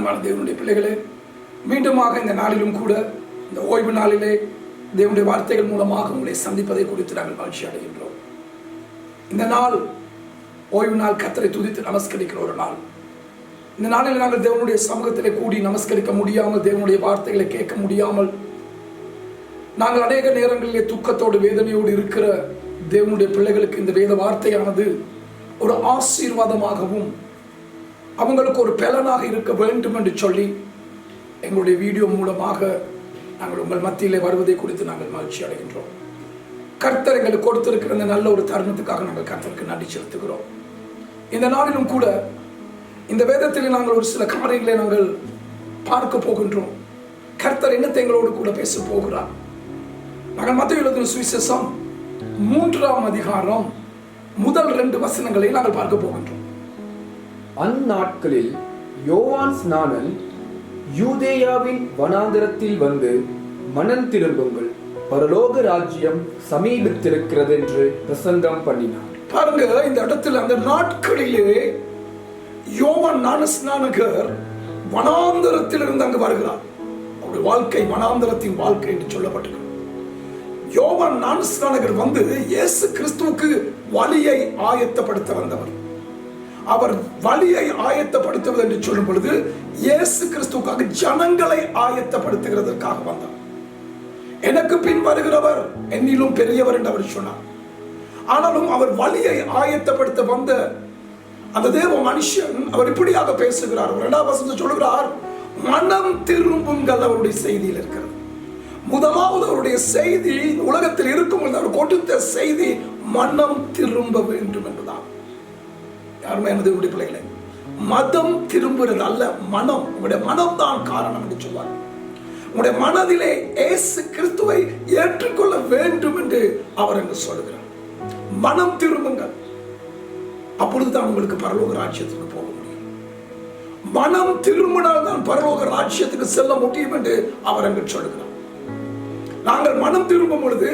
அருமையான தேவனுடைய பிள்ளைகளே, மீண்டுமாக இந்த நாளிலும் கூட இந்த ஓய்வு நாளிலே தேவனுடைய வார்த்தைகள் மூலமாக உங்களை சந்திப்பதை குறித்து நாங்கள் மகிழ்ச்சி அடைகின்றோம். இந்த நாள் ஓய்வு நாள், கர்த்தரை துதித்து நமஸ்கரிக்கிற ஒரு நாள். இந்த நாளில் நாங்கள் தேவனுடைய சமூகத்திலே கூடி நமஸ்கரிக்க முடியாமல், தேவனுடைய வார்த்தைகளை கேட்க முடியாமல், நாங்கள் அநேக நேரங்களிலே துக்கத்தோடு வேதனையோடு இருக்கிற தேவனுடைய பிள்ளைகளுக்கு இந்த வேத வார்த்தையானது ஒரு ஆசீர்வாதமாகவும் அவங்களுக்கு ஒரு பலனாக இருக்க வேண்டும் என்று சொல்லி எங்களுடைய வீடியோ மூலமாக நாங்கள் உங்கள் மத்தியிலே வருவதை குறித்து நாங்கள் மகிழ்ச்சி அடைகின்றோம். கர்த்தர் எங்களுக்கு கொடுத்திருக்கிற இந்த நல்ல ஒரு தருணத்துக்காக நாங்கள் கர்த்தருக்கு நன்றி செலுத்துகிறோம். இந்த நாளிலும் கூட இந்த வேதத்தில் நாங்கள் ஒரு சில காரியங்களை நாங்கள் பார்க்க போகின்றோம். கர்த்தர் என்னத்தை எங்களோடு கூட பேச போகிறார். நாங்கள் மத்தேயு எழுதின சுவிசேஷம் 3ஆம் அதிகாரம் முதல் 2 வசனங்களை நாங்கள் பார்க்க போகின்றோம். அந்நாட்களில் யோவான் ஸ்நானன் யூதேயாவின் வனாந்தரத்தில் வந்து, மனம் திரும்புங்கள், பரலோக ராஜ்யம் சமீபித்திருக்கிறது என்று பிரசங்கம் பண்ணினார். பாருங்க, இந்த இடத்துல அந்த நாட்களிலே யோவான் ஞானஸ்நானகர் வனாந்தரத்தில் இருந்து அங்கு வருகிறார். அவருடைய வாழ்க்கை வனாந்தரத்தின் வாழ்க்கை என்று சொல்லப்பட்டிருக்கிறது. யோவான் ஞானஸ்நானகர் வந்து இயேசு கிறிஸ்துவுக்கு வழியை ஆயத்தப்படுத்த வந்தவர். அவர் வழியை ஆயத்தப்படுத்துவது என்று சொல்லும் பொழுது இயேசு கிறிஸ்துவுக்காக ஜனங்களை ஆயத்தப்படுத்துகிறதற்காக வந்தார். எனக்கு பின் வருகிறவர் என்னிலும் பெரியவர் என்று அவர் சொன்னார். ஆனாலும் அவர் வழியை ஆயத்தப்படுத்த வந்த அந்த தேவ மனுஷன் அவர் இப்படியாக பேசுகிறார். 2ஆம் வசனத்தில் சொல்கிறார், மனம் திரும்புங்கள். அவருடைய செய்தியில் இருக்கிறது. முதலாவது அவருடைய செய்தி உலகத்தில் இருக்கும் பொழுது அவர் கொடுத்த செய்தி மனம் திரும்ப வேண்டும் என்பதுதான். யாருமே என்னுடைய பிள்ளைகளை, மதம் திரும்புறது அல்ல, மனம். உங்களுடைய மனம் தான் காரணம் என்று சொல்வார். உங்களுடைய மனதிலே இயேசு கிறிஸ்துவை ஏற்றுக்கொள்ள வேண்டும் என்று அவர் என்று சொல்லுகிறார். மனம் திரும்புங்கள், அப்பொழுதுதான் உங்களுக்கு பரலோக ராஜ்யத்துக்கு போக முடியும். மனம் திரும்பினால் தான் பரலோக ராஜ்யத்துக்கு செல்ல முடியும் என்று அவர் என்று சொல்லுகிறார். நாங்கள் மனம் திரும்பும் பொழுது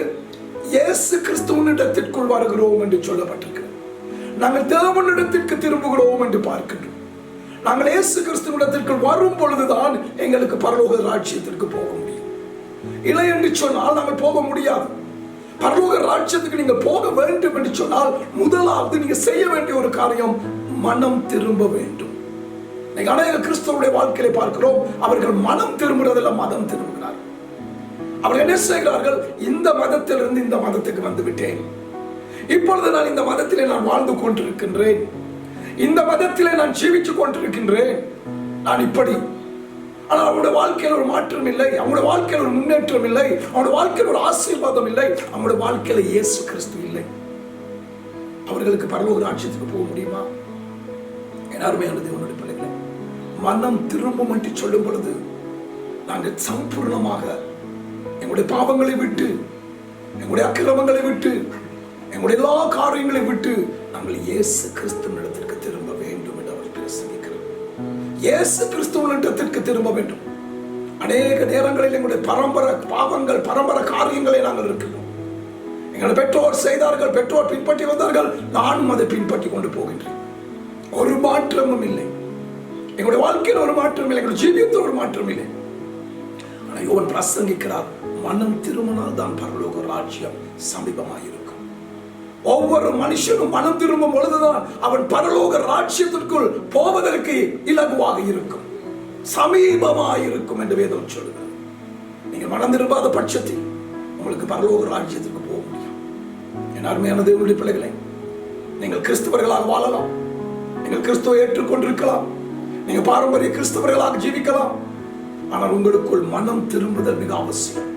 இயேசு கிறிஸ்துவினிடத்திற்குள் வருகிறோம் என்று சொல்லப்பட்டிருக்கிறது. நாங்கள் தேவனிடத்திற்கு திரும்புகிறோம் என்று பார்க்கின்றோம். நாங்கள் இயேசு கிறிஸ்துவினிடத்திற்கு வரும் பொழுதுதான் எங்களுக்கு பரலோக ராஜ்யத்திற்கு போக முடியும். இல்லை என்று சொன்னால் நாங்கள் போக முடியாது. பரலோக ராஜ்யத்துக்கு நீங்க போக வேண்டும் என்று சொன்னால் முதலாவது நீங்க செய்ய வேண்டிய ஒரு காரியம் மனம் திரும்ப வேண்டும். அநேக கிறிஸ்தவருடைய வாழ்க்கையை பார்க்கிறோம், அவர்கள் மனம் திரும்புறதில்லை, மதம் திரும்புகிறார். அவர்கள் என்ன செய்கிறார்கள்? இந்த மதத்திலிருந்து இந்த மதத்துக்கு வந்து விட்டேன், இப்பொழுது நான் இந்த மதத்திலே நான் வாழ்ந்து கொண்டிருக்கின்றேன், இந்த மதத்திலே நான் ஜீவித்துக் கொண்டிருக்கின்றேன், நான் இப்படி. ஆனால் அவனுடைய வாழ்க்கையில் ஒரு மாற்றம் இல்லை, அவனுடைய வாழ்க்கையில் ஒரு முன்னேற்றம் இல்லை, அவனுடைய வாழ்க்கையில் ஒரு ஆசீர்வாதம் இல்லை, அவனுடைய வாழ்க்கையில இயேசு கிறிஸ்து இல்லை. அவர்களுக்கு பரலோக ராஜ்யத்துக்கு போக முடியுமா? எல்லாருமே தேவனுடைய பிள்ளைகளை, மனம் திரும்பும் என்று சொல்லும் பொழுது நாங்கள் சம்பூர்ணமாக எங்களுடைய பாவங்களை விட்டு, எங்களுடைய அக்கிரமங்களை விட்டு, எங்களுடைய எல்லா காரியங்களை விட்டு நாங்கள் இயேசு கிறிஸ்துவினிடத்திற்கு திரும்ப வேண்டும் என்று அவர் பிரசங்கிக்கிறார். இயேசு கிறிஸ்துவினிடத்திற்கு திரும்ப வேண்டும். அநேக நேரங்களில் எங்களுடைய பரம்பரை பாவங்கள், பரம்பரை காரியங்களை நாங்கள் இருக்கிறோம். எங்களுடைய பெற்றோர் செய்தார்கள், பெற்றோர் பின்பற்றி வந்தார்கள், நானும் அதை பின்பற்றி கொண்டு போகின்றேன். ஒரு மாற்றமும் இல்லை. எங்களுடைய வாழ்க்கையில் ஒரு மாற்றம் இல்லை, எங்களுடைய ஜீவியத்தில் ஒரு மாற்றம் இல்லை. ஆனால் யோவான் பிரசங்கிக்கிறார், மனம் திரும்பினால் தான் பரலோக ராஜ்யம் சமீபமாக இருக்கும். ஒவ்வொரு மனுஷனும் மனம் திரும்பும் பொழுதுதான் அவன் பரலோக ராஜ்யத்திற்குள் போவதற்கு இலகுவாக இருக்கும், சமீபமாக இருக்கும் என்று வேதம் சொல்லுகிறது. நீங்கள் மனம் திரும்பாத பட்சத்தில் உங்களுக்கு பரலோக ராஜ்யத்திற்கு போக முடியும். என் அருமையான தேவனுடைய பிள்ளைகளை, நீங்கள் கிறிஸ்தவர்களாக வாழலாம், நீங்கள் கிறிஸ்துவை ஏற்றுக்கொண்டிருக்கலாம், நீங்கள் பாரம்பரிய கிறிஸ்தவர்களாக ஜீவிக்கலாம். ஆனால் உங்களுக்குள் மனம் திரும்புதல் மிக அவசியம்.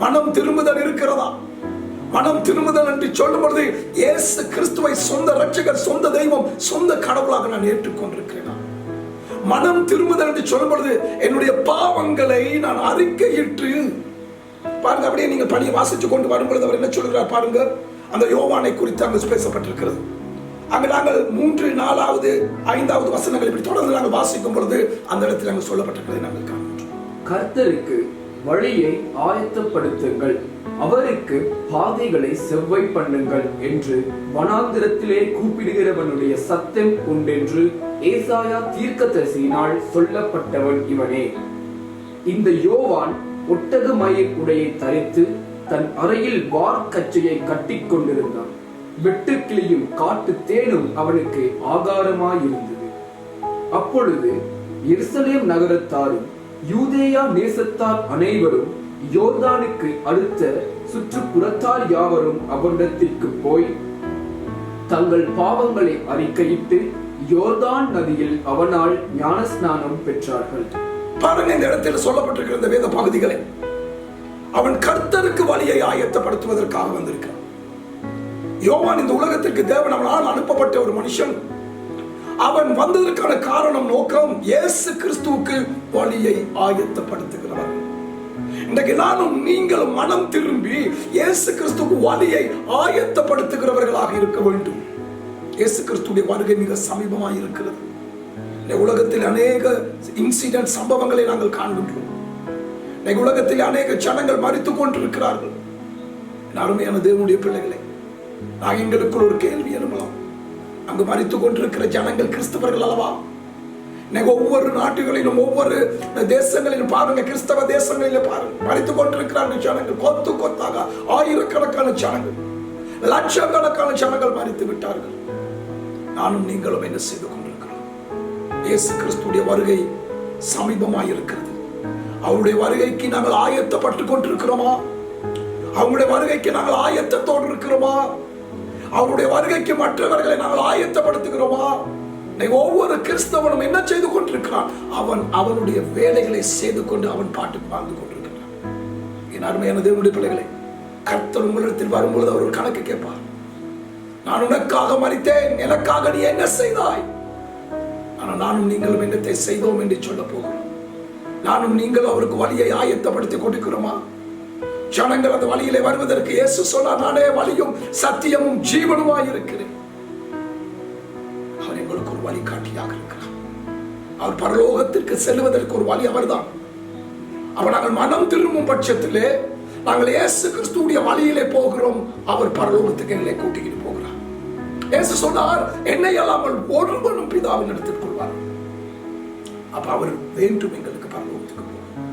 மனம் திரும்புதல் இருக்கிறதா? மனம் திரும்புதல் என்று சொல்லும் பொழுது இயேசு கிறிஸ்துவை சொந்த ரட்சகர், சொந்த தெய்வம், சொந்த கடவுளாக நான் ஏற்றுக்கொண்டிருக்கிறேன். மனம் திரும்புதல் என்று சொல்லும் பொழுது என்னுடைய பாவங்களை நான் அறிக்கையிட்டு, பாருங்க, அப்படியே நீங்க பணியை வாசிச்சு கொண்டு வரும் பொழுது அவர் என்ன சொல்கிறார் பாருங்க. அந்த யோவானை குறித்து அங்கு பேசப்பட்டிருக்கிறது. அங்கு நாங்கள் 3, 4, 5 வசனங்கள் இப்படி தொடர்ந்து நாங்கள் வாசிக்கும் பொழுது அந்த இடத்தில் அங்கு சொல்லப்பட்டிருக்கிறதை நாங்கள் காண்கிறோம். கர்த்தருக்கு வழியை ஆயத்தப்படுத்துங்கள், அவருக்கு பாதைகளை செவ்வை பண்ணுங்கள் என்று வனாந்திரத்திலே கூப்பிடுகிறவனுடைய சத்தம் உண்டென்று ஏசாயா தீர்க்கதரிசியினால் சொல்லப்பட்டவன் இவனே. இந்த யோவான் ஒட்டக மயிர் உடையை தரித்து தன் அறையில் வார்க்கச்சையை கட்டிக் கொண்டிருந்தான். வெட்டுக்கிளியும் காட்டு தேனும் அவனுக்கு ஆகாரமாயிருந்தது. அப்பொழுது எருசலேம் நகரத்தாரும் யூதேயா தேசத்தார் அனைவரும் யோர்தானுக்கு அடுத்த சுற்றுப்புறத்தார் யாவரும் அவனிடத்திற்கு போய் தங்கள் பாவங்களை அறிக்கையிட்டு யோர்தான் நதியில் அவனால் ஞானஸ்நானம் பெற்றார்கள். பாருங்க, இந்த இடத்தில் சொல்லப்பட்டிருக்கிற இந்த வேத பகுதிகளை அவன் கர்த்தருக்கு வழியை ஆயத்தப்படுத்துவதற்காக வந்திருக்கிறான். யோவான் இந்த உலகத்திற்கு தேவன் அவனால் அனுப்பப்பட்ட ஒரு மனுஷன். அவன் வந்ததற்கான காரணம், நோக்கம் இயேசு கிறிஸ்துவுக்கு வழியை ஆயத்தப்படுத்துகிறவர். இன்றைக்கு நானும் நீங்களும் மனம் திரும்பி இயேசு கிறிஸ்துவுக்கு வழியை ஆயத்தப்படுத்துகிறவர்களாக இருக்க வேண்டும். இயேசு கிறிஸ்துவுடைய வருகை மிக சமீபமாக இருக்கிறது. இந்த உலகத்தில் அநேக இன்சிடென்ட் சம்பவங்களை நாங்கள் காண்கின்றோம். இந்த உலகத்தில் அநேக ஜனங்கள் மரித்துக் கொண்டிருக்கிறார்கள். அருமையான தேவனுடைய பிள்ளைகளை, நான் எங்களுக்குள் ஒரு கேள்வி எழுப்பலாம். அங்கு மரித்துக் கொண்டிருக்கிற ஜனங்கள் கிறிஸ்தவர்கள் அல்லவா? ஒவ்வொரு நாட்டுகளிலும் ஒவ்வொரு தேசங்களிலும் பாருங்க, கிறிஸ்தவ தேசங்களிலும் பாருங்க, மரித்துக் கொண்டிருக்கிறார்கள் ஜனங்கள். கொத்து கொத்தாக ஆயிரக்கணக்கான ஜனங்கள், லட்சக்கணக்கான ஜனங்கள் மரித்து விட்டார்கள். நானும் நீங்களும் என்ன செய்து கொண்டிருக்கிறோம்? இயேசு கிறிஸ்துடைய வருகை சமீபமாய் இருக்கிறது. அவருடைய வருகைக்கு நாங்கள் ஆயத்தப்பட்டுக் கொண்டிருக்கிறோமா? அவருடைய வருகைக்கு நாங்கள் ஆயத்தத்தோடு இருக்கிறோமா? அவருடைய வருகைக்கு மற்றவர்களை நாங்கள் ஆயத்தப்படுத்துகிறோமா? ஒவ்வொரு கிறிஸ்தவனும் என்ன செய்து கொண்டிருக்கிறான்? அவன் அவனுடைய வேலைகளை செய்து கொண்டு அவன் பாட்டுக்கு வாழ்ந்து கொண்டிருக்கிறான். என் அருமையான தேவனுடைய பிள்ளைகளை, கர்த்தர் உங்களிடத்தில் வரும்பொழுது அவர் ஒரு கணக்கு கேட்பார். நான் உனக்காக மரித்தேன், எனக்காக நீ என்ன செய்தாய்? ஆனால் நானும் நீங்களும் என்னத்தை செய்தோம் என்று சொல்ல போகிறோம். நானும் நீங்களும் அவருக்கு வழியை ஆயத்தப்படுத்தி கொண்டிருக்கிறோமா? ஜனங்கள் அந்த வழியிலே வருவதற்கு இயேசு சொன்னார், நானே வழியும் சத்தியமும் ஜீவனுமாய் இருக்கிறேன். அவர் எங்களுக்கு ஒரு வழிகாட்டியாக இருக்கிறார். அவர் பரலோகத்திற்கு செல்வதற்கு ஒரு வழி அவர்தான். அவர் நாங்கள் மனம் திரும்பும் பட்சத்திலே நாங்கள் இயேசு கிறிஸ்துவுடைய வழியிலே போகிறோம். அவர் பரலோகத்துக்கு எங்களை கூட்டிக்கிட்டு போகிறார். இயேசு சொன்னார், என்னை அல்லாமல் ஒருவனும் பிதாவின் இடத்திற்கு கொள்வார். அப்ப அவர் வேண்டும் எங்களுக்கு பரலோகத்துக்கு போகும்.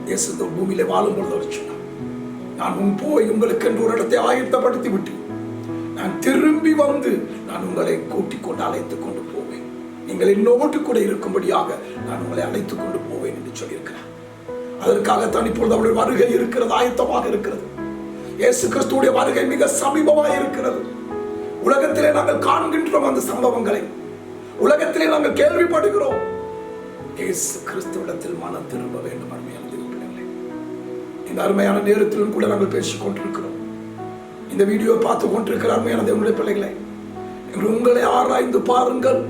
இயேசு இந்த பூமியிலே வாழும் பொழுது அவர் சொன்னார், நான் போய் உங்களுக்கு என்று ஒரு இடத்தை ஆயத்தப்படுத்தி விட்டு நான் திரும்பி வந்து நான் உங்களை கூட்டிக் கொண்டு அழைத்துக் கொண்டு போவேன். நீங்கள் என்னோடு கூட இருக்கும்படியாக நான் உங்களை அழைத்துக் கொண்டு போவேன் என்று சொல்லியிருக்கிறார். அதற்காகத்தான் இப்பொழுது அவருடைய வருகை இருக்கிறது, ஆயத்தமாக இருக்கிறது. இயேசு கிறிஸ்துவுடைய வருகை மிக சமீபமாக இருக்கிறது. உலகத்திலே நாங்கள் காண்கின்றோம் அந்த சம்பவங்களை, உலகத்திலே நாங்கள் கேள்விப்படுகிறோம். இயேசு கிறிஸ்துவிடத்தில் மனம் திரும்ப வேண்டும். அருமையான பிள்ளைகளே, இந்த அருமையான நேரத்திலும் கூட நாங்கள் பேசிக் கொண்டிருக்கிறோம். இந்த வீடியோ பார்த்து கொண்டிருக்கிற அருமையான தேவனுடைய பிள்ளைகளை, உங்களை ஆராய்ந்து பாருங்கள்.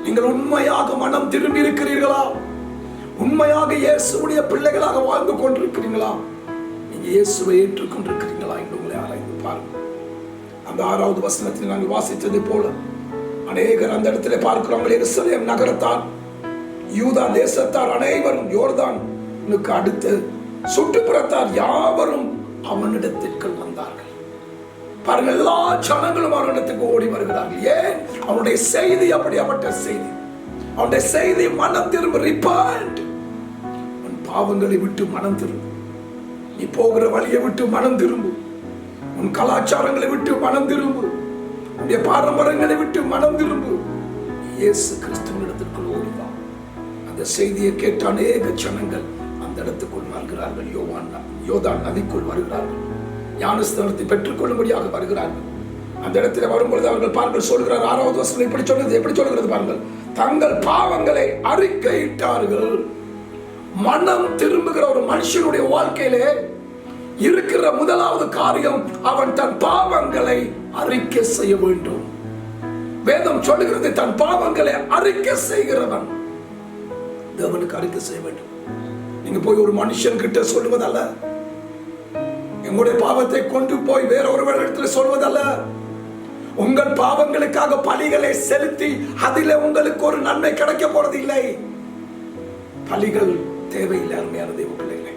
நீங்கள் உண்மையாக மனம் திரும்பி இருக்கிறீர்களா? உண்மையாக இயேசுடைய பிள்ளைகளாக வாழ்ந்து கொண்டிருக்கிறீங்களா? நீங்க இயேசுவை ஏற்றுக்கொண்டிருக்கிறீங்களா என்று உங்களை ஆராய்ந்து பாருங்கள். அந்த 6வது வசனத்தில் நாங்கள் வாசித்தது போல அநேகர் அந்த இடத்திலே பார்க்கிறோம். எருசலேம் நகரத்தார், யூதா தேசத்தார் அனைவரும், யோர்தானுக்கு அடுத்து சுற்றுப்புறத்தார் யாவரும் அவனிடத்திற்கு வந்தார்கள். பாருங்கள், எல்லா ஜனங்களும் அவனிடத்துக்கு ஓடி வருகிறார்கள். ஏன்? அவனுடைய செய்தி அப்படிப்பட்ட செய்தி. அவனுடைய செய்தி மனம் திரும்ப, ரிப்பண்ட். உன் பாவங்களை விட்டு மனம் திரும்பு. நீ போகிற வழியை விட்டு மனம் திரும்பு. உன் கலாச்சாரங்களை விட்டு மனம் திரும்பு. உன்னுடைய பாரம்பரியங்களை விட்டு மனம் திரும்பு. இயேசு கிறிஸ்துவின் இடத்திற்குள் ஓடிவா. அந்த செய்தியை கேட்ட அநேக ஜனங்கள் அந்த இடத்துக்குள் வருகிறார்கள். யோர்தான் நதிக்குள் வருகிறார்கள். ஞானஸ்தானத்தை பெற்றுக் கொள்ளும்படியாக வருகிறார்கள். அந்த இடத்துல வரும்பொழுது அவர்கள் பாருங்கள், சொல்கிறார் 6வது வசனம் இப்படி சொல்றது. எப்படி சொல்கிறது பாருங்கள், தங்கள் பாவங்களை அறிக்கையிட்டார்கள். மனம் திரும்புகிற ஒரு மனுஷனுடைய வாழ்க்கையிலே இருக்கிற முதலாவது காரியம், அவன் தன் பாவங்களை அறிக்கை செய்ய வேண்டும். வேதம் சொல்லுகிறது, தன் பாவங்களை அறிக்கை செய்கிறவன் தேவனுக்கு அறிக்கை செய்ய வேண்டும். நீங்க போய் ஒரு மனுஷன் கிட்ட சொல்லுவதல்ல, எங்களுடைய பாவத்தை கொண்டு போய் வேற ஒருவரிடத்தில் சொல்வதல்ல. உங்கள் பாவங்களுக்காக பலிகளை செலுத்தி அதிலே உங்களுக்கு ஒரு நன்மை கிடைக்க போறது இல்லை. பலிகள் தேவையில்லை. அருமையான தேவ பிள்ளைகளே,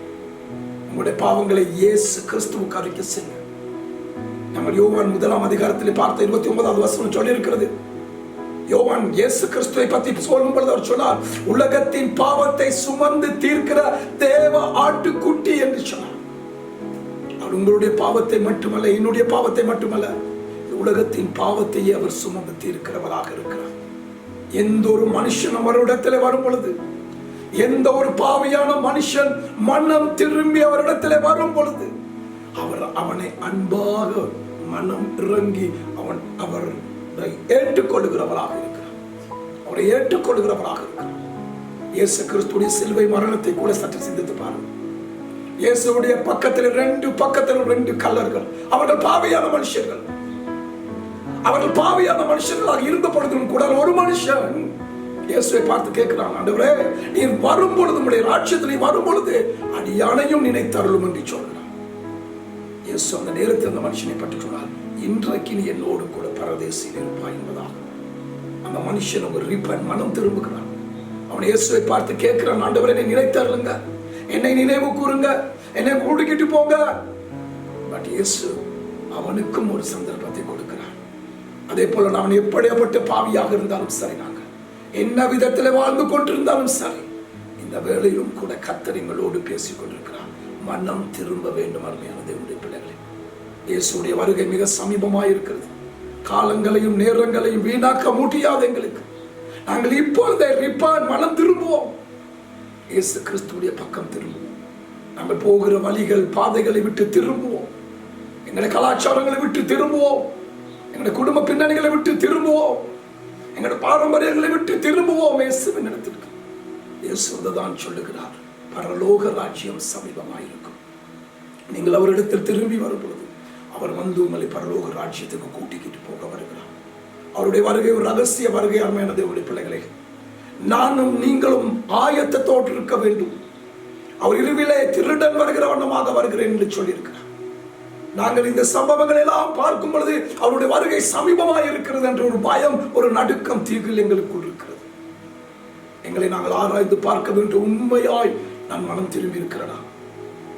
உங்களுடைய பாவங்களை இயேசு கிறிஸ்துவுக்கு அறிக்கை செய்யுங்க. நம்ம யோவான் 1 அதிகாரத்தில் பார்த்த 29வது வசனம் சொல்லி இருக்கிறது. யோவான் இயேசு கிறிஸ்துவை பற்றி சொல்லும் பொழுது அவர் சொன்னார், உலகத்தின் பாவத்தை சுமந்து தீர்க்கிற தேவ ஆட்டுக்குட்டி என்று சொன்னார். அவர் உங்களுடைய பாவத்தை மட்டுமல்ல, என்னுடைய பாவத்தை மட்டுமல்ல, உலகத்தின் பாவத்தையே அவர் சுமந்து தீர்க்கிறவராக இருக்கிறார். எந்த ஒரு மனுஷன் அவரிடத்தில் வரும் பொழுது, எந்த ஒரு பாவியான மனுஷன் மனம் திரும்பி அவரிடத்தில் வரும் பொழுது, அவர் அவனை அன்பாக மனம் இறங்கி அவரை ஏற்றுக்கொள்கிறவராக இருக்கிறார். அவரை ஏற்றுக்கொள்கிறவராக இருக்கிறார். இயேசு கிறிஸ்துடைய சிலுவை மரணத்தை கூட சற்று சிந்தித்து பாருங்கள். இயேசுடைய பக்கத்தில் ரெண்டு கல்லர்கள். அவர்கள் பாவியான மனுஷர்கள். அவர்கள் பாவியான மனுஷர்களாக இருந்த பொழுதும் கூட ஒரு மனுஷன் இயேசுவை பார்த்து கேட்கிறான், ஆண்டவரே, நீர் வரும் பொழுது, உம்முடைய ராஜ்யத்தில் வரும் பொழுது அடியானையும் நினைத்தருளும் என்று சொல்கிறான். இயேசு அந்த நேரத்தில் அந்த மனுஷனை பற்றி சொன்னார், இன்றைக்கு நீ என்னோடு கூட பரதேசில் இருப்பாய் என்பதாக. அந்த மனுஷன் ஒரு ரிப்பன் மனம் திரும்புகிறான். அவன் இயேசுவை பார்த்து கேட்கிறான், ஆண்டவரே, நீ நினைத்தருளுங்க, என்னை நினைவு கூறுங்க, என்னை கூட்டிக்கிட்டு போங்க. பட் இயேசு அவனுக்கும் ஒரு சந்தர்ப்பத்தை கொடுக்கிறான். அதே போல நான் எப்படியாப்பட்ட பாவியாக இருந்தாலும் சரி, நாங்கள் என்ன விதத்தில் வாழ்ந்து கொண்டிருந்தாலும் சரி, இந்த வேளையிலும் கூட கர்த்தர் எங்களோடு பேசிக் கொண்டிருக்கிறார். மனம் திரும்ப வேண்டும். அருமையான தேவனுடைய பிள்ளைகளே, இயேசுடைய வருகை மிக சமீபமாக இருக்கிறது. காலங்களையும் நேரங்களையும் வீணாக்க முடியாது எங்களுக்கு. நாங்கள் இப்பொழுதே மனம் திரும்புவோம். இயேசு கிறிஸ்துடைய பக்கம் திரும்புவோம். நாங்கள் போகிற வழிகள் பாதைகளை விட்டு திரும்புவோம். எங்களுடைய கலாச்சாரங்களை விட்டு திரும்புவோம். எங்களுடைய குடும்ப பின்னணிகளை விட்டு திரும்புவோம். எங்களுடைய பாரம்பரியங்களை விட்டு திரும்புவோம். இயேசுவின் இடத்திற்கு. இயேசு தான் சொல்லுகிறார், பரலோக ராஜ்யம் சமீபமாயிருக்கும். நீங்கள் அவரிடத்தில் திரும்பி வரும் பொழுது அவர் வந்து உங்களை பரலோக ராஜ்யத்துக்கு கூட்டிக்கிட்டு போக வருகிறார். அவருடைய வருகை ஒரு ரகசிய வருகை. அருமையான தேவனுடைய பிள்ளைகளே, நானும் நீங்களும் ஆயத்தத்தோடு இருக்க வேண்டும். அவர் இருவிலே திருடன் வருகிற வண்ணமாக வருகிறேன் என்று சொல்லியிருக்கிறார். நாங்கள் இந்த சம்பவங்கள் எல்லாம் பார்க்கும் பொழுது அவருடைய வருகை சமீபமாக இருக்கிறது என்ற ஒரு பயம், ஒரு நடுக்கம் தீர்வில் எங்களுக்குள் இருக்கிறது. எங்களை நாங்கள் ஆராய்ந்து பார்க்க வேண்டும். உண்மையாய் நான் மனம் திரும்பி இருக்கிறேனா?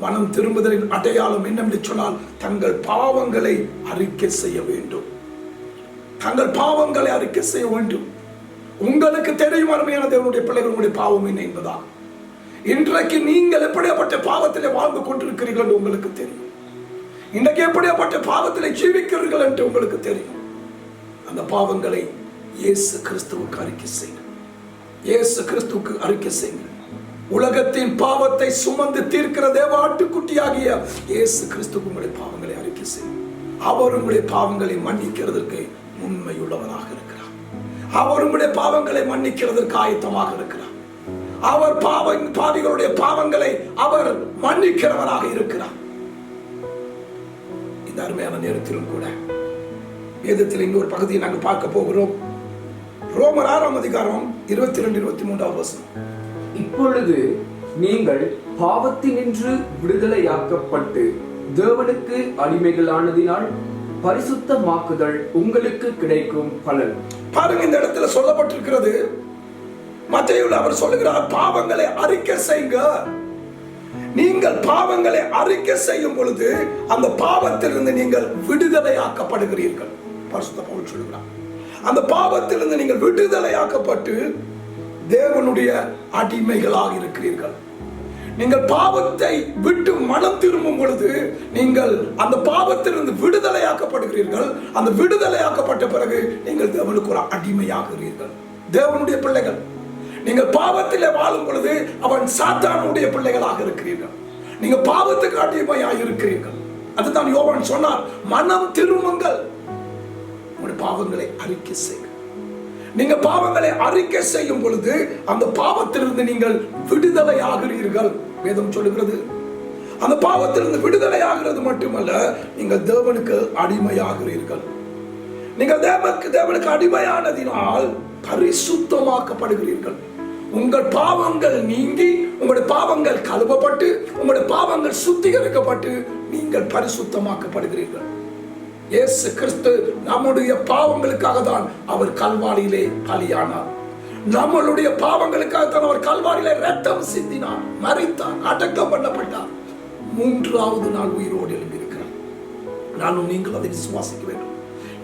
மனம் திரும்புதலின் அடையாளம் என்னென்று சொன்னால், தங்கள் பாவங்களை அறிக்கை செய்ய வேண்டும். தங்கள் பாவங்களை அறிக்கை செய்ய வேண்டும். உங்களுக்கு தெரியும் அருமையான தேவனுடைய பிள்ளைகளுடைய பாவம் என்ன என்பதா? இன்றைக்கு நீங்கள் எப்படியாப்பட்ட பாவத்திலே வாழ்ந்து கொண்டிருக்கிறீர்கள் என்று உங்களுக்கு தெரியும். இன்றைக்கு எப்படியாப்பட்ட பாவத்திலே ஜீவிக்கிறீர்கள் என்று உங்களுக்கு தெரியும். அந்த பாவங்களை இயேசு கிறிஸ்துவுக்கு அறிக்கை செய்யுங்கள். இயேசு கிறிஸ்துவுக்கு அறிக்கை செய்யுங்கள். உலகத்தின் பாவத்தை சுமந்து தீர்க்கிற தேவ ஆட்டுக்குட்டியாகிய இயேசு கிறிஸ்துவுக்கு உங்களுடைய பாவங்களை அறிக்கை செய்யுங்கள். அவர் உங்களுடைய பாவங்களை மன்னிக்கிறதற்கு உண்மையுள்ளவராக இருக்கிறார். அவர் உங்களுடைய பாவங்களை மன்னிக்கிறதற்கு ஆயத்தமாக இருக்கிறார். அவர் பாவிகளுடைய பாவங்களை அவர் மன்னிக்கிறவராக இருக்கிறார். இந்த அருமையான நேரத்திலும் கூட வேதத்தில் இன்னொரு பகுதியை நாங்கள் பார்க்க போகிறோம். ரோமர் 6 அதிகாரம் 22-23 வசனம். இப்பொழுது நீங்கள் பாவத்தினின்று விடுதலையாக்கப்பட்டு தேவனுக்கு அடிமைகளானதினால் பரிசுத்தமாக்குதல் உங்களுக்கு கிடைக்கும் பலன். பாருங்க, இந்த இடத்துல சொல்லப்பட்டிருக்கிறது. மத்தேயுவில் அவர் சொல்லுகிறார், பாவங்களை அறிக்கை செய்யுங்க. நீங்கள் பாவங்களை அறிக்கை செய்யும் பொழுது அந்த பாவத்திலிருந்து நீங்கள் விடுதலையாக்கப்படுகிறீர்கள். பரிசுத்த பவுல் சொல்லுகிறார், அந்த பாவத்திலிருந்து நீங்கள் விடுதலையாக்கப்பட்டு தேவனுடைய அடிமைகளாக இருக்கிறீர்கள். நீங்கள் பாவத்தை விட்டு மனம் திரும்பும் பொழுது நீங்கள் அந்த பாவத்திலிருந்து விடுதலையாக்கப்படுகிறீர்கள். அந்த விடுதலையாக்கப்பட்ட பிறகு நீங்கள் தேவனுக்கு ஒரு அடிமையாகிறீர்கள். தேவனுடைய பிள்ளைகள். நீங்கள் பாவத்திலே வாழும் பொழுது அவன் சாத்தானுடைய பிள்ளைகளாக இருக்கிறீர்கள். நீங்க பாவத்துக்கு அடிமையாக இருக்கிறீர்கள். அதுதான் யோவான் சொன்னார், மனம் திரும்புங்கள், உங்களுடைய பாவங்களை அறிக்கை செய்யுங்கள். நீங்க பாவங்களை அறிக்கை செய்யும் பொழுது அந்த பாவத்திலிருந்து நீங்கள் விடுதலை ஆகிறீர்கள். வேதம் சொல்லுகிறது, அந்த பாவத்திலிருந்து விடுதலை ஆகிறது மட்டுமல்ல, நீங்கள் தேவனுக்கு அடிமையாகிறீர்கள். நீங்கள் தேவனுக்கு அடிமையானதினால் பரிசுத்தமாக்கப்படுகிறீர்கள். உங்கள் பாவங்கள் நீங்கி, உங்களுடைய பாவங்கள் கழுவப்பட்டு, உங்களுடைய பாவங்கள் சுத்திகரிக்கப்பட்டு நீங்கள் பரிசுத்தமாக்கப்படுகிறீர்கள். இயேசு கிறிஸ்து நம்முடைய பாவங்களுக்காக தான் அவர் கல்வாரியிலே பலியானார். நம்மளுடைய பாவங்களுக்காக தான் அவர் கல்வாரியிலே ரத்தம் சிந்தினார், மரித்தார், அடக்கம் பண்ணப்பட்டார், மூன்றாவது நாள் உயிரோடு எழும்பி இருக்கிறார். நானும் நீங்களும் அதை விசுவாசிக்க வேண்டும்.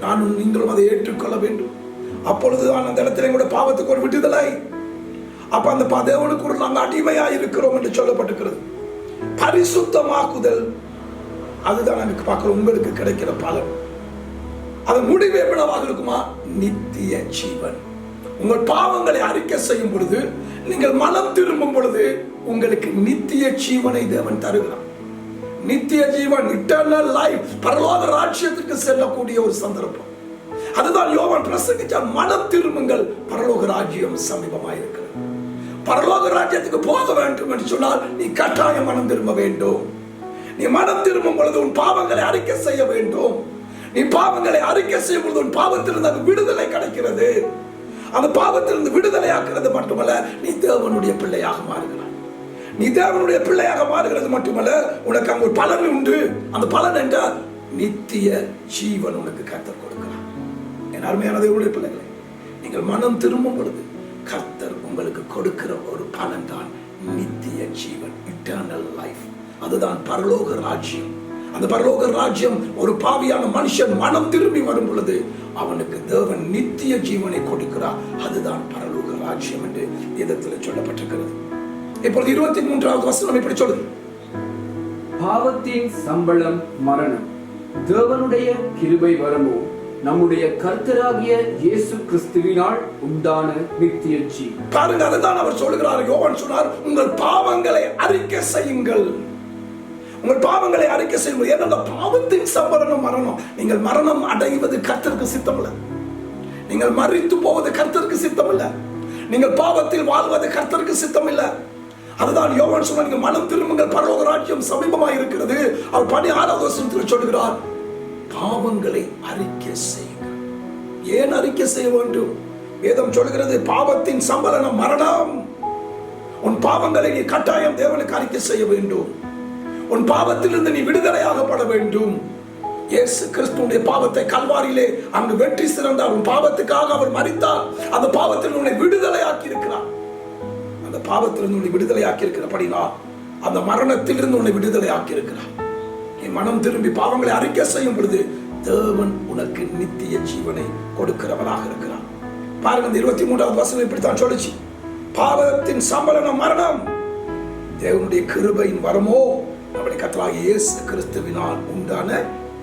நானும் நீங்களும் அதை ஏற்றுக்கொள்ள வேண்டும். அப்பொழுதுதான் அந்த இடத்துல கூட பாவத்துக்கு ஒரு விடுதலை. அப்ப அந்த தேவனுக்கு ஒரு நாங்கள் அடிமையா இருக்கிறோம் என்று சொல்லப்பட்டிருக்கிறது. பரிசுத்தமாக்குதல், அதுதான் எனக்கு பார்க்கிறோம் உங்களுக்கு கிடைக்கிற பலன். அதன் முடிவு எவ்வளவாக இருக்குமா? நித்திய ஜீவன். உங்கள் பாவங்களை அறிக்கை செய்யும் பொழுது, நீங்கள் மனம் திரும்பும் பொழுது உங்களுக்கு நித்திய ஜீவனை தேவன் தருகிறார். நித்திய ஜீவன், இட்டர்னல் லைஃப், பரலோக ராஜ்யத்துக்கு செல்லக்கூடிய ஒரு சந்தர்ப்பம். அதுதான் யோவான் பிரசங்கிச்சார், மனம் திரும்புங்கள், பரலோக ராஜ்யம் சமீபமாயிருக்கிறது. பரலோக ராஜ்யத்துக்கு போக வேண்டும் என்று சொன்னால் நீ கட்டாயம் மனம் திரும்ப வேண்டும். நீ மனம் திரும்பும் பொழுது உன் பாவங்களை அறிக்கை செய்ய வேண்டும். நீ பாவங்களை அறிக்கை செய்யும் பொழுது உன் பாவத்திலிருந்து அந்த விடுதலை கிடைக்கிறது. அந்த பாவத்திலிருந்து விடுதலை ஆக்குறது மட்டுமல்ல, நீ தேவனுடைய பிள்ளையாக மாறுகிறாய். நீ தேவனுடைய பிள்ளையாக மாறுகிறது மட்டுமல்ல, உனக்கு அங்கு ஒரு பலன் உண்டு. அந்த பலன் என்றால் நித்திய ஜீவன் உனக்கு கர்த்தர் கொடுக்கிறார். என் அருமையான தேவனுடைய பிள்ளைகளை, நீங்கள் மனம் திரும்பும் பொழுது கர்த்தர் உங்களுக்கு கொடுக்கிற ஒரு பலன் தான் நித்திய ஜீவன், இட்டர்னல் லைஃப். அதுதான் பரலோக ராஜ்யம். அந்த பரலோக ராஜ்யம் ஒரு பாவியான மனுஷன் மனம் திரும்பி வரும் பொழுது அவனுக்கு தேவன் நித்திய ஜீவனை கொடுக்கிறார். அதுதான் பரலோக ராஜ்யம் என்று வேதத்தில் சொல்லப்பட்டிருக்கிறது. இப்பொழுது 23வது வசனம் இப்படி சொல்லுது, பாவத்தின் சம்பளம் மரணம், தேவனுடைய கிருபை வரமோ நம்முடைய கர்த்தராகிய இயேசு கிறிஸ்துவினால் உண்டான நித்திய ஜீவன். பாருங்க, அதுதான் அவர் சொல்கிறார். யோவான் சொன்னார், உங்கள் பாவங்களை அறிக்கை செய்யுங்கள். உங்கள் பாவங்களை அறிக்கை செய்யுங்கள். ஏன்னா பாவத்தின் சம்பளம் மரணம். நீங்கள் மரணம் அடைவது கர்த்தருக்கு சித்தமல்ல. நீங்கள் மரித்து போவது கர்த்தருக்கு சித்தமல்ல. நீங்கள் பாவத்தில் வாழ்வது கர்த்தருக்கு சித்தமில்லை. அதுதான் யோவான் சொன்னார், நீங்கள் மனம் திரும்புங்கள், பரலோக ராஜ்யம் சமீபமாக இருக்கிறது. அவர் 16வது வசனத்தில் சொல்கிறார், பாவங்களை அறிக்கை செய்யுங்கள். ஏன் அறிக்கை செய்ய வேண்டும்? வேதம் சொல்கிறது, பாவத்தின் சம்பளம் மரணம். உன் பாவங்களை நீ கட்டாயம் தேவனுக்கு அறிக்கை செய்ய வேண்டும். உன் பாவத்திலிருந்து நீ விடுதலையாகப்பட வேண்டும். இயேசு கிறிஸ்துவுடைய பாவத்தை கல்வாரியிலே அங்கு வெற்றி சிறந்தார். உன் பாவத்துக்காக அவர் மரித்தார். அந்த பாவத்தில் உன்னை விடுதலையாக்கி இருக்கிறார். அந்த பாவத்திலிருந்து உன்னை விடுதலையாக்கி இருக்கிறபடினா அந்த மரணத்திலிருந்து உன்னை விடுதலையாக்கி இருக்கிறார். நீ மனம் திரும்பி பாவங்களை அறிக்கை செய்யும் பொழுது தேவன் உனக்கு நித்திய ஜீவனை கொடுக்கிறவராக இருக்கிறார். பாருங்க, இந்த 23வது வசனம் இப்படித்தான் சொல்லுச்சு, பாவத்தின் சம்பளம் மரணம், தேவனுடைய கிருபையின் வரமோ நம்முடைய கர்த்தராகிய இயேசு கிறிஸ்துவினால் உண்டான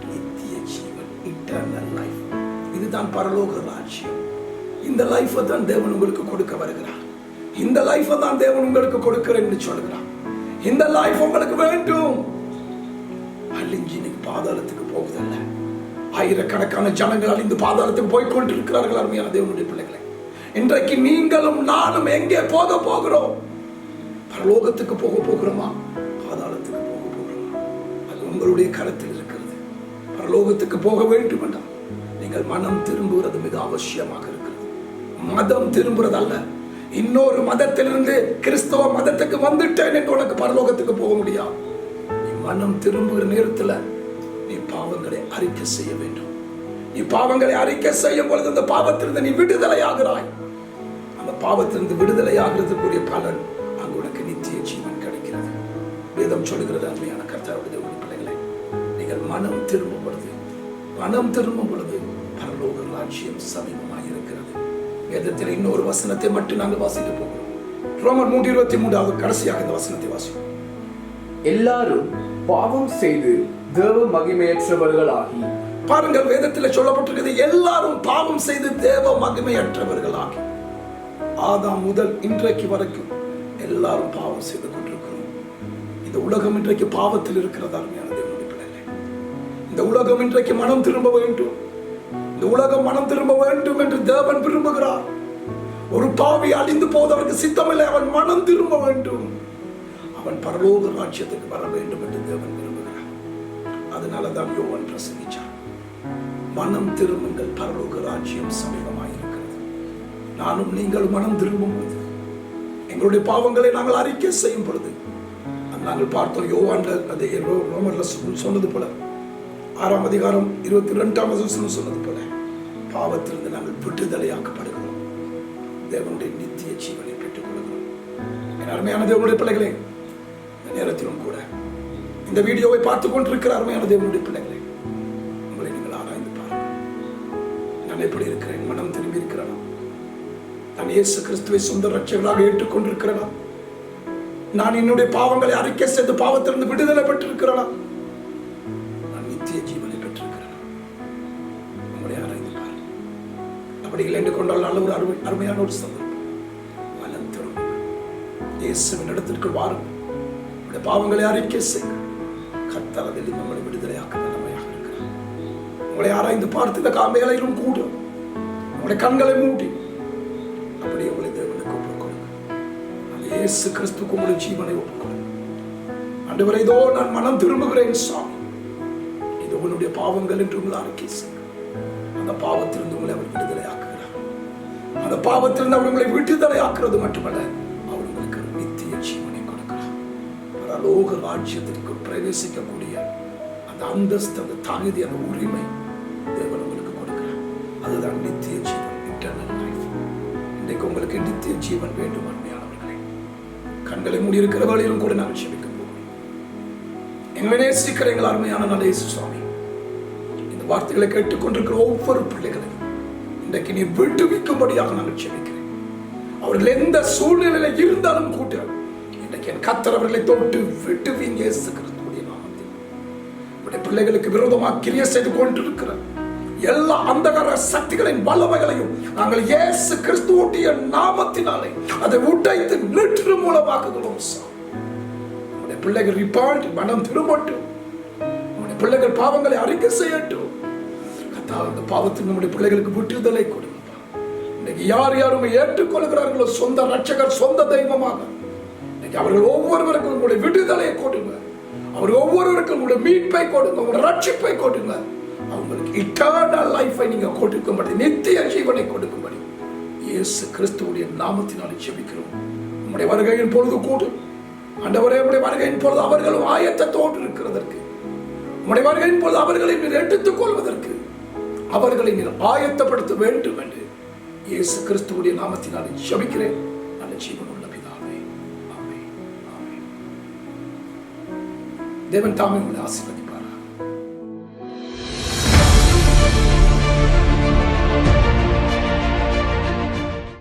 நித்திய ஜீவன், இட்டர்னல் லைஃப். இதுதான் பரலோக ராஜ்யம். இந்த லைஃபை தான் தேவன் உங்களுக்கு கொடுக்க வருகிறார். இந்த லைஃபை தான் தேவன் உங்களுக்கு கொடுக்கிறேன் என்று சொல்கிறார். இந்த லைஃப் உங்களுக்கு வேண்டும். அழிஞ்சி நீங்க பாதாளத்துக்கு போகுதல்ல. ஆயிரக்கணக்கான ஜனங்கள் அழிந்து பாதாளத்துக்கு போய் கொண்டிருக்கிறார்கள். அருமையான தேவனுடைய பிள்ளைகளை, இன்றைக்கு நீங்களும் நானும் எங்கே போக போகிறோம்? பரலோகத்துக்கு போக போகிறோமா? பாதாளத்துக்கு போக போகிறோமா? அது உங்களுடைய கருத்தில் இருக்கிறது. பரலோகத்துக்கு போக வேண்டும் என்றால் நீங்கள் மனம் திரும்புவது மிக அவசியமாக இருக்கிறது. மதம் திரும்புறது அல்ல. இன்னொரு மதத்திலிருந்து கிறிஸ்தவ மதத்துக்கு வந்துட்டேன் என்று உனக்கு பரலோகத்துக்கு போக முடியாது. நீ மனம் திரும்புகிற நேரத்தில் நீ பாவங்களை அறிக்கை செய்ய வேண்டும். நீ பாவங்களை அறிக்கை செய்யும் பொழுது அந்த பாவத்திலிருந்து நீ விடுதலை ஆகிறாய். அந்த பாவத்திலிருந்து விடுதலை ஆகிறதுக்குரிய பலன் அங்கு உனக்கு நித்திய ஜீவன் கிடைக்கிறது. வேதம் சொல்லுகிறது, அருமையான கர்த்தருடைய பிள்ளைகளை, நீங்கள் மனம் திரும்பும் பொழுது பரலோக ராஜ்யம் சமீபமாக இருக்கிறது. வேதத்தில் இன்னொரு வசனத்தை மட்டும் நாங்கள் வாசிக்க போகிறோம். ரோமர் 3:23 கடைசியாக இந்த வசனத்தை வாசிப்போம். எல்லாரும் பாவம் செய்து தேவ மகிமையற்றவர்களாகி. பாருங்கள், வேதத்தில் சொல்லப்பட்டிருக்கிறது, எல்லாரும் பாவம் செய்து தேவ மகிமையற்றவர்களாகி. ஆதாம் முதல் இன்றைக்கு வரைக்கும் எல்லாரும் பாவம் செய்து கொண்டிருக்கிறோம். இந்த உலகம் இன்றைக்கு பாவத்தில் இருக்கிறது. அருமையான தேவனுடைய பிள்ளைகளே, இந்த உலகம் இன்றைக்கு மனம் திரும்ப வேண்டும். இந்த உலகம் மனம் திரும்ப வேண்டும் என்று தேவன் விரும்புகிறார். ஒரு பாவி அழிந்து போவதற்கு சித்தமில்லை. அவன் மனம் திரும்ப வேண்டும். அவன் பரலோக ராஜ்யத்துக்கு வர வேண்டும் என்று தேவன் விரும்புகிறார். அதனாலதான் யோவான் பிரசங்கிச்சார், மனம் திரும்புங்கள், பரலோக ராஜ்யம் சமீபமாக இருக்கிறது. நானும் நீங்கள் மனம் திரும்பும் பொழுது, எங்களுடைய பாவங்களை நாங்கள் அறிக்கை செய்யும் பொழுது, நாங்கள் பார்த்தோம் யோவான்ல அதை ரோமர்ல சொன்னது போல 6ஆம் அதிகாரம் 22ஆம் வசனம் சொன்னது போல, பாவத்திலிருந்து நாங்கள் விடுதலையாக்கப்படுகிறோம். தேவனுடைய நித்திய ஜீவனை பெற்றுக் கொள்கிறோம். என் அருமையான தேவனுடைய பிள்ளைகளே, இந்த நேரத்திலும் கூட இந்த வீடியோவை பார்த்துக் கொண்டிருக்கிற அருமையான தேவனுடைய பிள்ளைகளே, உங்களை நீங்கள் ஆராய்ந்து பாருங்கள். நான் எப்படி இருக்கிறேன்? மனம் திரும்பி இருக்கிறேனா? நான் இயேசு கிறிஸ்துவை சொந்த ரட்சகராக ஏற்றுக்கொண்டிருக்கிறேனா? நான் என்னுடைய பாவங்களை அறிக்கை செய்து பாவத்திலிருந்து விடுதலை பெற்றிருக்கிறேனா? நான் நித்திய ஜீவனை பெற்றிருக்கிறேனா? உங்களை ஆராய்ந்து பாருங்கள். அப்படி இல்லை என்று கொண்டால் நல்ல ஒரு அருமையான ஒரு சந்தர்ப்பம். மனம் திரும்ப இயேசுவின் இடத்திற்கு வாருங்கள். உங்களுடைய பாவங்களை அறிக்கை செய்யுங்கள். கர்த்தர் அதில் உங்களை விடுதலையாக்க வல்லமையாக இருக்கிறார். உங்களை ஆராய்ந்து பார்த்து இந்த காமையிலும் கூட உங்களுடைய கண்களை மூடி அப்படியே உங்களை தேவனுக்கு ஒப்புக் கொடுங்க. அந்த இயேசு கிறிஸ்துக்கு உங்களுடைய ஜீவனை ஒப்புக் கொடுங்க. ஆண்டவரே, இதோ நான் மனம் திரும்புகிறேன் சாமி, இது உன்னுடைய பாவங்கள் என்று உங்களை அறிக்கை செய்யுங்க. அந்த பாவத்திலிருந்து உங்களை அவர் விடுதலையாக்குகிறார். அந்த பாவத்திலிருந்து அவர் உங்களை விடுதலையாக்குறது மட்டுமல்ல, அவர் உங்களுக்கு நித்திய ஜீவனை கொடுக்கிறார். பரலோக ராஜ்யத்திற்கு பிரவேசிக்கக்கூடிய அந்த அந்தஸ்து, அந்த தகுதி, அந்த உரிமை தேவன் உங்களுக்கு கொடுக்கிறார். அதுதான் நித்திய ஜீவன், இன்டர்னல் லைஃப். இன்றைக்கு உங்களுக்கு நித்திய ஜீவன் வேண்டும் அருமையானவர்களே. கண்களை மூடி இருக்கிற வழியிலும் கூட நாங்கள் செபிக்க போகிறோம். எங்களை நேசிக்கிற எங்கள் அருமையான நல்ல இயேசு சுவாமி, இந்த வார்த்தைகளை கேட்டுக்கொண்டிருக்கிற ஒவ்வொரு பிள்ளைகளையும் இன்றைக்கு நீ விடுவிக்கும்படியாக நாங்கள் செபிக்கிறேன். அவர்கள் எந்த சூழ்நிலையில இருந்தாலும் கூட இன்றைக்கு என் கர்த்தர் அவர்களை தொட்டு விடுவீங்க. இயேசு கிறிஸ்துவின் நாமத்தில் உடைய பிள்ளைகளுக்கு விரோதமாக கிரியை செய்து கொண்டிருக்கிற எல்லா அந்தகார சக்திகளின் வல்லமைகளையும் நாங்கள் இயேசு கிறிஸ்துவுடைய நாமத்தினாலே அதை உடைத்து நிற்று மூலமாக்குகிறோம். உடைய பிள்ளைகள் ரிப்பார்ட் மனம் திரும்பட்டும். உடைய பிள்ளைகள் பாவங்களை அறிக்கை செய்யட்டும். அந்த பாவத்தில் நம்முடைய பிள்ளைகளுக்கு விட்டுதலை கொடுங்க. இன்னைக்கு யார் யாரும் ஏற்றுக்கொள்கிறார்களோ சொந்த ரட்சகர், சொந்த தெய்வமாக, அவர்கள் ஒவ்வொருவருக்கும் உங்களுடைய விடுதலையை கொடுங்க. அவர்கள் ஒவ்வொருவருக்கும் உங்களுடைய மீட்பை கொடுங்க, உங்களுடைய ரட்சிப்பை கொடுங்க. அவங்களுக்கு இட்டர்னல் லைஃபை நீங்க கொடுக்கும்படி, நித்திய ஜீவனை கொடுக்கும்படி இயேசு கிறிஸ்துவுடைய நாமத்தினாலே ஜெபிக்கிறோம். உங்களுடைய வருகையின் பொழுது கூடும் ஆண்டவரே, உங்களுடைய வருகையின் பொழுது அவர்களும் ஆயத்தத்தோடு இருக்கிறதற்கு, உங்களுடைய வருகையின் பொழுது அவர்களை நீர் எடுத்துக் கொள்வதற்கு அவர்களை நீர் ஆயத்தப்படுத்த வேண்டும் என்று இயேசு கிறிஸ்துவுடைய நாமத்தினாலே ஜெபிக்கிறேன். நல்ல ஜீவனுள்ள பிதாவே, ஆமென், ஆமென். தேவன் தாமே உங்களை ஆசீர்வதிப்பார்.